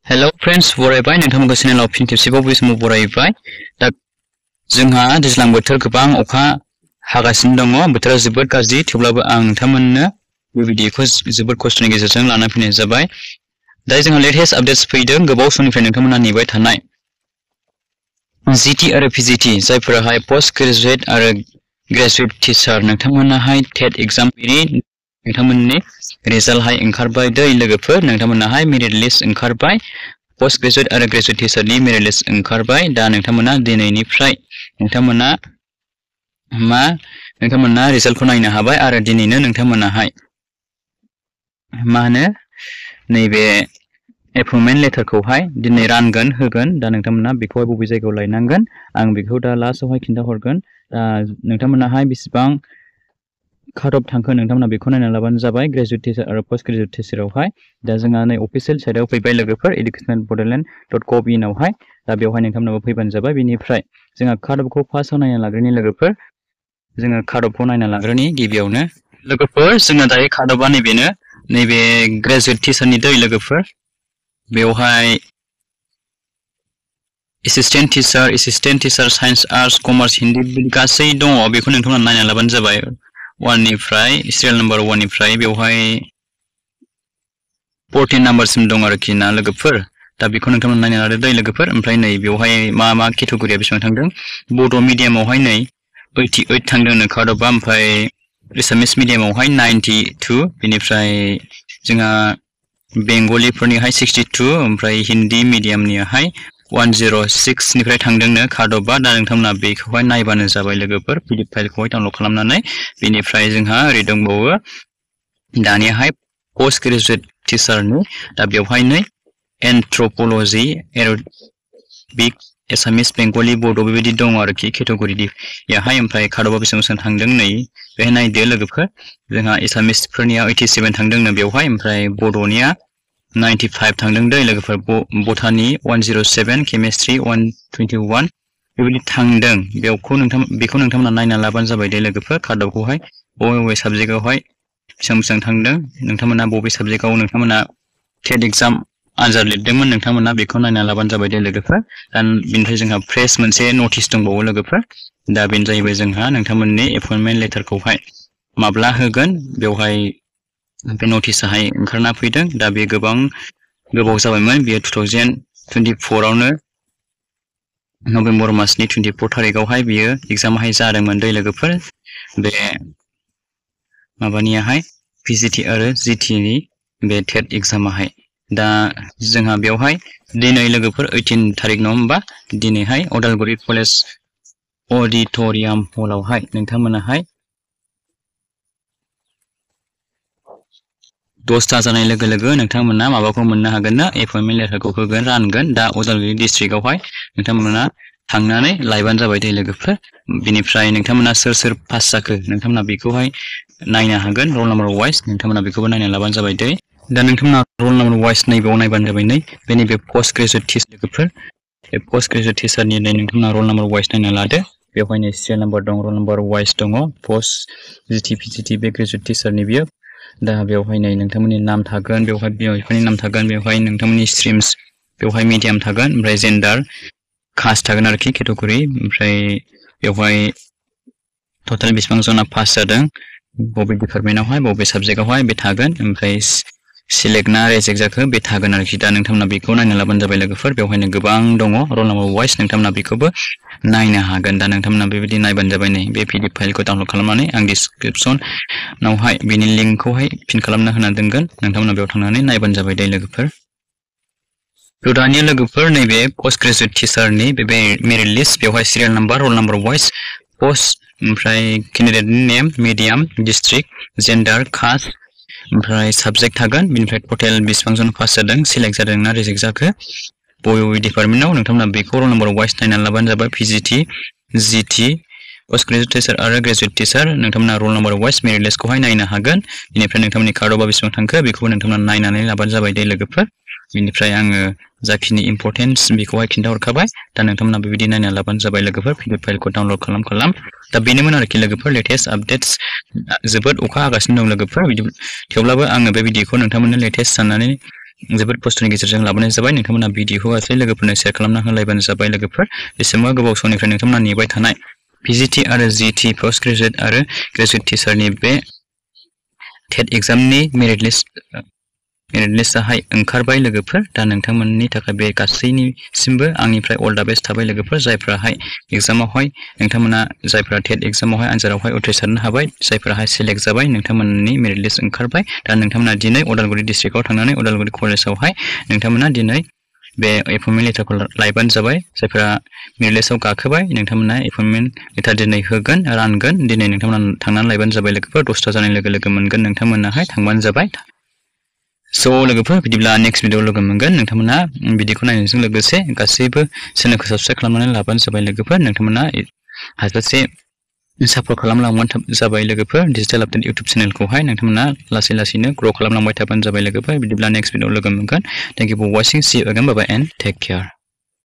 Hello friends, बरायबाय नोंथांमोनखौ चेनेलाव फिन खेबसेबाव बे समाव बरायबाय। दा जोंहा दैज्लां बोथोर गोबां अखा हागासिनो दङ। बोथोरा जोबोद गाज्रि, थेवब्लाबो आं नोंथांमोननो बे भिडिअखौ जोबोद खस्थ'नि गेजेरजों लाना फैनाय जाबाय। दा जोंहा लेटेस्ट आपडेट्स फैदों गोबाव समनिफ्राय नोंथांमोनहा नेबाय थानाय जीटी आरो पीजीटी जायफोराहाय पोस्ट ग्रेजुएट आरो ग्रेजुएट टीचार नोंथांमोनाहाय टेट एग्जाम नोंथांमोननि रिजाल्टहाय ओंखारबाय दै लोगोफोर। नोंथांमोनाहाय मेरिट लिस्ट ओंखारबाय, पोस्ट ग्रेजुएट आरो ग्रेजुएट टीचारनि मेरिट लिस्ट ओंखारबाय। दा नोंथांमोना दिनैनिफ्राय नोंथांमोना रिजाल्टखौ नायनो हाबाय आरो दिनैनो नोंथांमोनाहाय नैबे एपइन्टमेन्ट लेटारखौहाय दिनै रानगोन होगोन। दा नोंथांमोना बेखौहाय बबे जायगायाव लायनांगोन आं बेखौ दा लास्टआवहाय खिन्थाहरगोन। दा नोंथांमोनाहाय बेसेबां काट अफ थांखो नोंथांमोना बेखौ नायना लाबानो जाबाय ग्रेजुएट टीचार आरो पोस्ट ग्रेजुएट टीचारावहाय। दा जोंहा नै अफिसियेल साइटआव फैबाय लोगोफोर educationalbodland.gov.in आवहाय। दा बेवहाय नोंथांमोनाबो फैबानो जाबाय। बेनिफ्राय जोंहा काट अफखौ फार्स्टआव नायना लाग्रोनि लोगोफोर। जोङो काट अफखौ नायना लाग्रोनि गिबियावनो लोगोफोर। जोंना दायो काट अफआ नैबेनो, नैबे ग्रेजुएट टीचारनि दै लोगोफोर। बेवहाय assistant teacher science arts commerce Hindi गासै दङ। बेखौ नोंथांमोना नायना लाबानो जाबाय। सिरियाल नाम्बार 1 निफ्राय बेवहाय 14 नाम्बारसिम दं आरोखि ना लोगोफोर। दा बेखौ नोंथांमोना नायना लादो दै लोगोफोर। ओमफ्राय नै बेवहाय मा केटेगरिया बेसेबां थांदों। बड' मिडियामावहाय नै 88 थांदोंनो काट अफआ, ओमफ्राय एसामिस मिडियामावहाय 92, बेनिफ्राय जोंहा बेंगलिफोरनिहाय 62, ओमफ्राय हिन्दी मिडियामनियाहाय 106 निफ्राय थांदोंनो काट अफआ। दा नोंथांमोना बेखौहाय नायबानो जाबाय लोगोफोर, पीडीएफ फाइलखौहाय डाउनलड खालामनानै। बेनिफ्राय जोंहा ओरै दंबावो दानियाहाय पोस्ट ग्रेजुएट टीचारनि। दा बेवहाय नै एन्थ्रपलजि, एराबिक, एसामिस, बेंगलि, बड' बेबायदि दङ आरोखि केटेगरियाहाय। ओमफ्राय काट अफआ बेसेबां थांदों नै बेहाय नायदो लोगोफोर। जोंहा एसामिसफोरनिया 87 थांदोंनो बेवहाय, ओमफ्राय बड'निया 95 थांदों दै लोगोफोर। बटानि 107, केमिस्ट्रि 121 बेबायदि थांदों। बेखौ नोंथांमोना नायना लाबानो जाबाय दे लोगोफोर। काट अफखौहाय बबे साबजेक्टआवहाय बेसेबां थांदों, नोंथांमोना बबे साबजेक्टआव नोंथांमोना टेट एग्जाम आनजाद लिरदोंमोन नोंथांमोना बेखौ नायना लाबानो जाबाय दे लोगोफोर। दा बेनिफ्राय जोंहा फ्रेश मोनसे नटिस दंबावो लोगोफोर। दा बेनो जाहैबाय जोंहा नोंथांमोननि एपइन्टमेन्ट लेटारखौहाय माब्ला होगोन। बेवहाय बे नटिसाहाय ओंखारना फैदों। दा बे गोबां गोबाव जाबायमोन, बेयो 2024आवनो नभेम्बर मासनि 24 थारिखआवहाय बियो एग्जामाहाय जादोंमोन दै लोगोफोर। बे माबानियाहाय पीजीटी आरो जीटीनि बे टेट एग्जामाहाय। दा जोंहा बेवहाय दिनै लोगोफोर 18 थारिख नङा होमबा, दिनैहाय अदालगुरि कलेज अडिट'रियाम हलावहाय नोंथांमोनाहाय 10ता जानाय लोगो लोगो नोंथांमोना माबाखौ मोननो हागोन ना, एपइन्टमेन्ट लेटारखौ होगोन रानगोन। दा अदालगुरि डिस्ट्रिक्टआवहाय नोंथांमोना थांनानै लायबानो जाबाय दे लोगोफोर। बिनिफ्राय नोंथांमोना सोर पास जाखो नोंथांमोना बेखौहाय नायनो हागोन रल नाम्बार वाइज। नोंथांमोना बेखौबो नायना लाबानो जाबाय दे। दा नोंथांमोना रल नाम्बार वाइज नैबेयाव नायबानो जाबाय नै बे नैबे पोस्ट ग्रेजुएट टीचार लोगोफोर। बे पोस्ट ग्रेजुएट टीचारनि नोंथांमोना रल नाम्बार वाइज नायना लादो। बेवहाय नै सिरियाल नाम्बार दं, रल नाम्बार वाइज दङ, पोस्ट जीटी पीजीटी बे ग्रेजुएट टीचारनि बियो। दा बेवहाय नै नोंथांमोननि नाम थागोन, बेवहाय बिमा बिफानि नाम थागोन, बेवहाय नोंथांमोननि स्ट्रिम्स, बेवहाय मिडियाम थागोन, ओमफ्राय जेन्डार कास्ट थागोन आरोखि केटेगरि। ओमफ्राय बेवहाय टटेल बेसेबां जना पास जादों, बबे डिपार्टमेन्टआवहाय बबे साबजेक्टआवहाय बे थागोन, ओमफ्राय सिलेक्ट ना रिजेक्ट जाखो बे थागोन आरोखि। दा नोंथांमोना बेखौ नायना लाबानो जाबाय लोगोफोर। बेवहायनो गोबां दङ रल नाम्बार वाइज, नोंथांमोना बेखौबो नायनो हागोन। दा नोंथांमोना बेबायदि नायबानो जाबाय नै बे पीडीएफ फाइलखौ डाउनलड खालामनानै आं डिसक्रिपसनावहाय बेनि लिंकखौहाय पिन खालामना होना दोनगोन। नोंथांमोना बेयाव थांनानै नायबानो जाबाय दे लोगोफोर। दानिया लोगोफोर नैबे पोस्ट ग्रेजुएट टीचारनि बे मेरिट लिस्ट, बेवहाय सिरियाल नाम्बार, रल नाम्बार वाइज, पोस्ट, ओमफ्राय केन्डिडेटनि नेम, मिडियाम, डिस्ट्रिक्ट, जेन्डार, कास्ट, ओमफ्राय साबजेक्ट थागोन। बेनिफ्राय टटेल बेसेबां जन पास जादों, सिलेक्ट जादों ना रिजेक्ट जाखो, बबे डिपार्टमेन्टआव नोंथांमोना बेखौ रल नाम्बार वाइज नायना लाबानो जाबाय। PGT, GT, post graduate teacher आरो ग्रेजुएट टीचार नोंथांमोना रल नाम्बार वाइज मेरिट लिस्टखौहाय नायनो हागोन। बेनिफ्राय नोंथांमोननि काट अफआ बेसेबां थांखो बेखौबो नोंथांमोना नायनानै लाबानो जाबाय दे लोगोफोर। बेनिफ्राय आङो जाखिनि इम्परटेन्स बेखौहाय खिन्थाहरखाबाय। दा नोंथांमोना बेबायदि नायना लाबानो जाबाय लोगोफोर। पीडीएफ फाइलखौ डाउनलड खालाम। दा बेनोमोन आरोखि लोगोफोर लेटेस्ट आपडेट्स। जोबोद अखा हागासिनो दं लोगोफोर, थेवब्लाबो आङो बे भिडिअखौ नोंथांमोननो लेटेस्ट साननानै जोबोद खस्थ'नि गेजेरजों लाबोनाय जाबाय नोंथांमोना भिडिअखौ गासै लोगोफोरनो शेयार खालामना होलायबानो जाबाय लोगोफोर बेसेबां गोबाव समनिफ्राय नोंथांमोना नेबाय थानाय PGT आरो GT पोस्ट ग्रेजुएट आरो ग्रेजुएट टिचारनि बे टेट एग्जामनि मेरिट लिस्टआहाय ओंखारबाय लोगोफोर दा नोंथांमोननि थाखाय बे गासैनिसिमबो आंनिफ्राय अल दा बेस्ट थाबाय लोगोफोर जायफ्राहाय एग्जामावहाय नोंथांमोना जायफ्रा टेट एग्जामावहाय आनजादावहाय उथ्रिसारनो हाबाय जायफ्राहाय सिलेक्ट जाबाय नोंथांमोननि मेरिट लिस्ट ओंखारबाय दा नोंथांमोना दिनै उदालगुरि डिस्ट्रिक्टआव थांनानै उदालगुरि कलेजावहाय नोंथांमोना दिनै बे एपइन्टमेन्ट लेटारखौ लायबानो जाबाय जायफ्रा मेरिट लिस्टआव गाखोबाय नोंथांमोना एपइन्टमेन्ट लेटार दिनै होगोन रानगोन दिनै नोंथांमोना थांनानै लायबानो जाबाय लोगोफोर 10ता जानाय लोगो लोगो मोनगोन नोंथांमोनाहाय थांबानो जाबाय स' लोगोफोर बिदिब्ला नेक्स्ट भिडिअ लोगो मोनगोन नोंथांमोना भिडिअखौ नायनायजों लोगोसे गासैबो चेनेलखौ साबस्क्राइब खालामनानै लाबानो जाबाय लोगोफोर नोंथांमोना हाजासे सापर्ट खालामलांबानो जाबाय लोगोफोर डिजिटेल आपडेट इउटुब चेनेलखौहाय नोंथांमोना लासै लासैनो ग्र' खालामलांबाय थाबानो जाबाय लोगोफोर बिदिब्ला नेक्स्ट भिडिअ लोगो मोनगोन thank you for watching see you again bye bye and take care